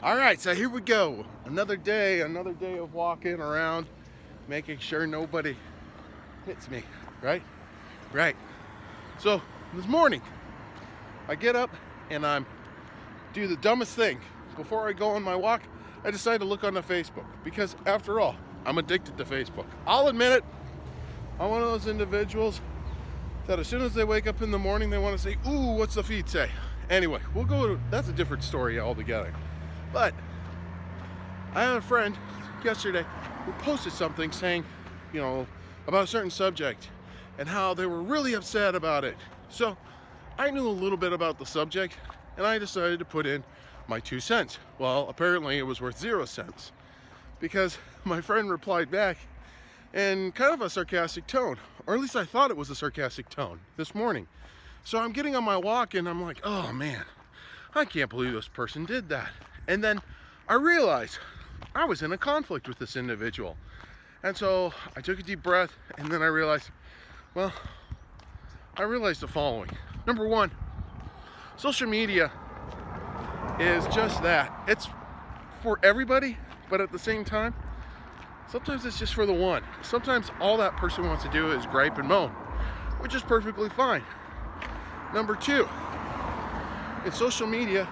All right, so here we go. Another day of walking around, making sure nobody hits me, right? Right. So this morning, I get up and do the dumbest thing. Before I go on my walk, I decide to look on the Facebook because after all, I'm addicted to Facebook. I'll admit it. I'm one of those individuals that as soon as they wake up in the morning, they want to say, ooh, what's the feed say? Anyway, that's a different story altogether. But I had a friend yesterday who posted something saying, about a certain subject and how they were really upset about it. So I knew a little bit about the subject and I decided to put in my 2 cents. Well, apparently it was worth 0 cents because my friend replied back in kind of a sarcastic tone, or at least I thought it was a sarcastic tone this morning. So I'm getting on my walk and I'm like, oh man, I can't believe this person did that. And then I realized I was in a conflict with this individual. And so I took a deep breath and then I realized the following. Number one, social media is just that. It's for everybody, but at the same time, sometimes it's just for the one. Sometimes all that person wants to do is gripe and moan, which is perfectly fine. Number two, in social media,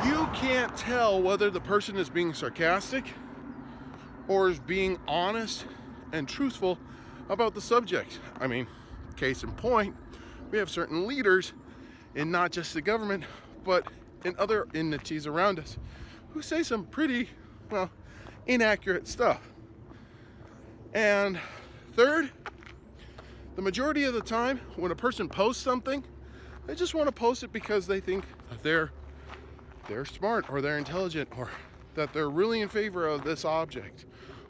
you can't tell whether the person is being sarcastic or is being honest and truthful about the subject. I mean, case in point, we have certain leaders in not just the government, but in other entities around us who say some pretty, inaccurate stuff. And third, the majority of the time when a person posts something, they just want to post it because they think that they're smart or they're intelligent or that they're really in favor of this object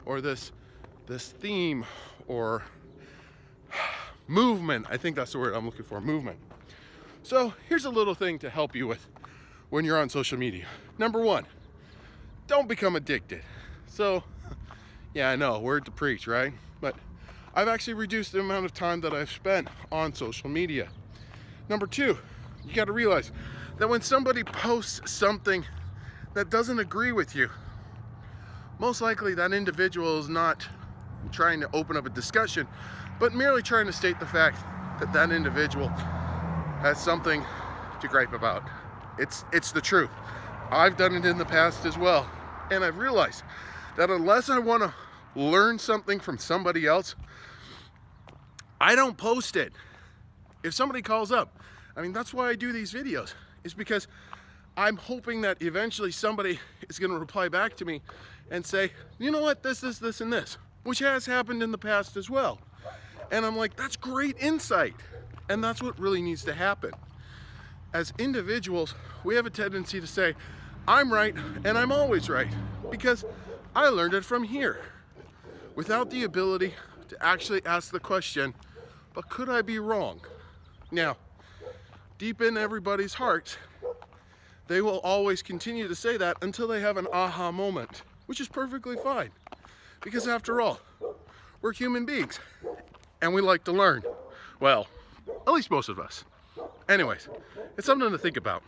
or this theme or movement. I think that's the word I'm looking for, movement. So here's a little thing to help you with when you're on social media. Number one, don't become addicted. So yeah, I know, word to preach, right? But I've actually reduced the amount of time that I've spent on social media. Number two, you got to realize that when somebody posts something that doesn't agree with you, most likely that individual is not trying to open up a discussion, but merely trying to state the fact that that individual has something to gripe about. It's the truth. I've done it in the past as well, and I've realized that unless I want to learn something from somebody else, I don't post it. If somebody calls up, that's why I do these videos. Is because I'm hoping that eventually somebody is going to reply back to me and say, you know what, this, and this, which has happened in the past as well. And I'm like, that's great insight. And that's what really needs to happen. As individuals, we have a tendency to say, I'm right and I'm always right because I learned it from here, without the ability to actually ask the question, but could I be wrong? Now, deep in everybody's hearts, they will always continue to say that until they have an aha moment, which is perfectly fine. Because after all, we're human beings and we like to learn. Well, at least most of us. Anyways, it's something to think about.